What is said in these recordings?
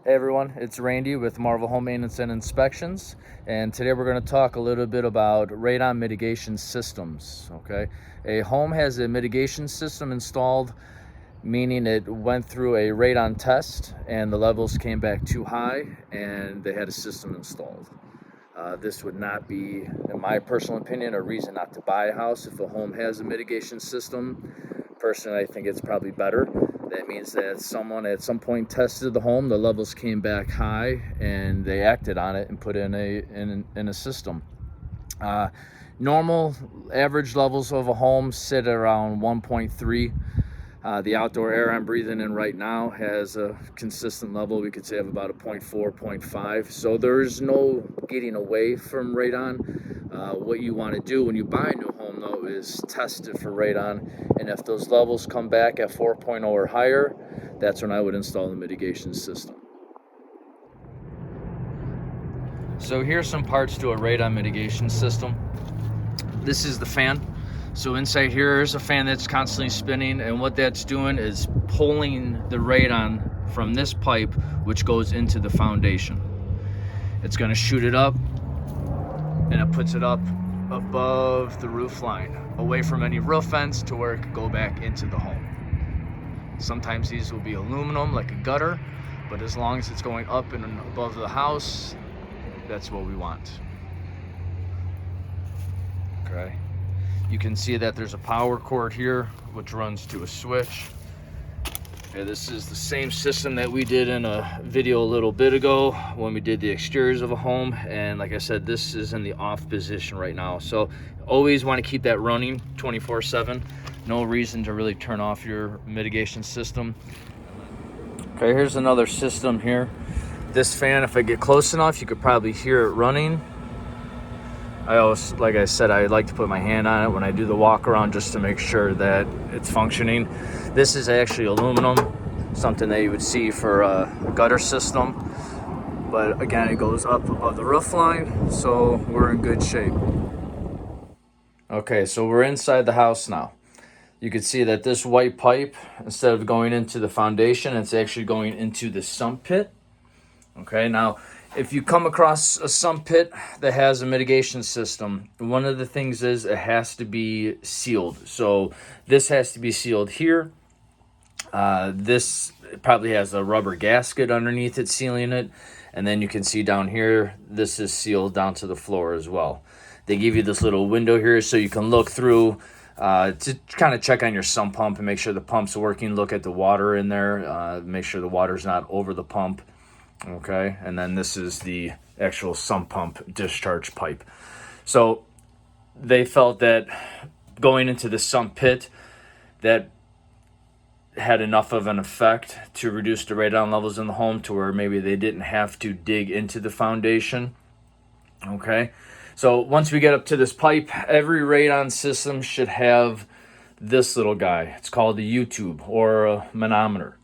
Hey everyone, it's Randy with Marvel Home Maintenance and Inspections, and today we're going to talk a little bit about radon mitigation systems. Okay, a home has a mitigation system installed, meaning it went through a radon test and the levels came back too high and they had a system installed. This would not be, in my personal opinion, a reason not to buy a house if a home has a mitigation system. Personally, I think it's probably better. That means that someone at some point tested the home, the levels came back high, and they acted on it and put in a system. Normal average levels of a home sit around 1.3. The outdoor air I'm breathing in right now has a consistent level. We could say of about a 0.4, 0.5. So there's no getting away from radon. What you want to do when you buy a new home, though, is test it for radon. And if those levels come back at 4.0 or higher, that's when I would install the mitigation system. So here's some parts to a radon mitigation system. This is the fan. So inside here is a fan that's constantly spinning, and what that's doing is pulling the radon from this pipe, which goes into the foundation. It's going to shoot it up, and it puts it up above the roof line, away from any roof vents to where it could go back into the home. Sometimes these will be aluminum, like a gutter, but as long as it's going up and above the house, that's what we want. Okay. You can see that there's a power cord here, which runs to a switch. Okay, this is the same system that we did in a video a little bit ago when we did the exteriors of a home. And like I said, this is in the off position right now. So always want to keep that running 24/7. No reason to really turn off your mitigation system. Okay, here's another system here. This fan, if I get close enough, you could probably hear it running. I always, like I said, I like to put my hand on it when I do the walk around just to make sure that it's functioning. This is actually aluminum, something that you would see for a gutter system. But again, it goes up above the roof line, so we're in good shape. Okay, so we're inside the house now. You can see that this white pipe, instead of going into the foundation, it's actually going into the sump pit. Okay, now if you come across a sump pit that has a mitigation system, one of the things is it has to be sealed. So this has to be sealed here. This probably has a rubber gasket underneath it sealing it. And then you can see down here, this is sealed down to the floor as well. They give you this little window here so you can look through to kind of check on your sump pump and make sure the pump's working. Look at the water in there, make sure the water's not over the pump. Okay, and then this is the actual sump pump discharge pipe. So they felt that going into the sump pit, that had enough of an effect to reduce the radon levels in the home to where maybe they didn't have to dig into the foundation. Okay, so once we get up to this pipe, every radon system should have this little guy. It's called a U-tube or a manometer.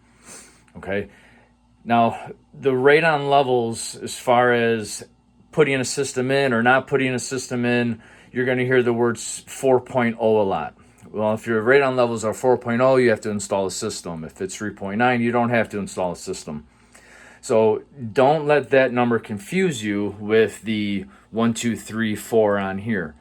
Okay. Now, the radon levels, as far as putting a system in or not putting a system in, you're going to hear the words 4.0 a lot. Well, if your radon levels are 4.0, you have to install a system. If it's 3.9, you don't have to install a system. So don't let that number confuse you with the 1, 2, 3, 4 on here.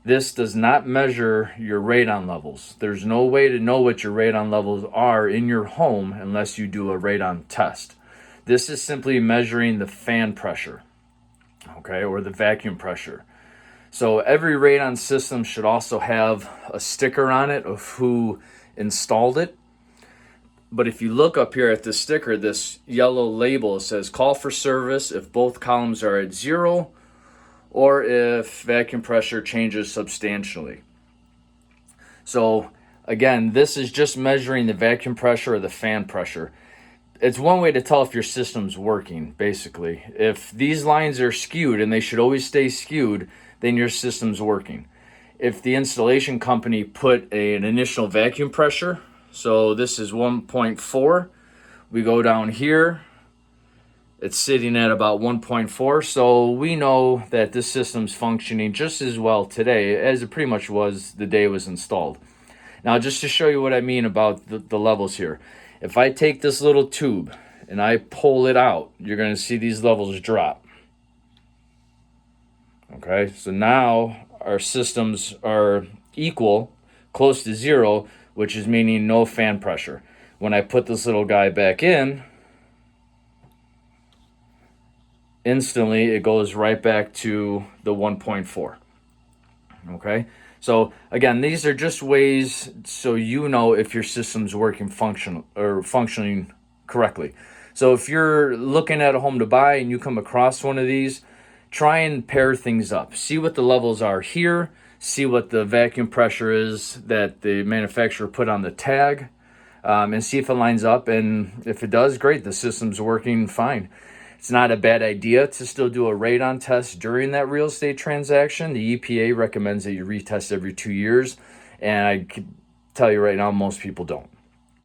This does not measure your radon levels. There's no way to know what your radon levels are in your home unless you do a radon test. This is simply measuring the fan pressure, okay, or the vacuum pressure. So every radon system should also have a sticker on it of who installed it. But if you look up here at the sticker, this yellow label says call for service if both columns are at 0 or if vacuum pressure changes substantially. So again, this is just measuring the vacuum pressure or the fan pressure. It's one way to tell if your system's working, basically. If these lines are skewed, and they should always stay skewed, then your system's working. If the installation company put an initial vacuum pressure, so this is 1.4, we go down here, it's sitting at about 1.4, so we know that this system's functioning just as well today as it pretty much was the day it was installed. Now, just to show you what I mean about the levels here. If I take this little tube and I pull it out, you're going to see these levels drop. Okay, so now our systems are equal, close to zero, which is meaning no fan pressure. When I put this little guy back in, instantly it goes right back to the 1.4. Okay, so again, these are just ways so you know if your system's working functioning correctly. So if you're looking at a home to buy and you come across one of these, try and pair things up. See what the levels are here, see what the vacuum pressure is that the manufacturer put on the tag, and see if it lines up. And if it does, great, the system's working fine. It's not a bad idea to still do a radon test during that real estate transaction. The EPA recommends that you retest every 2 years, and I can tell you right now, most people don't.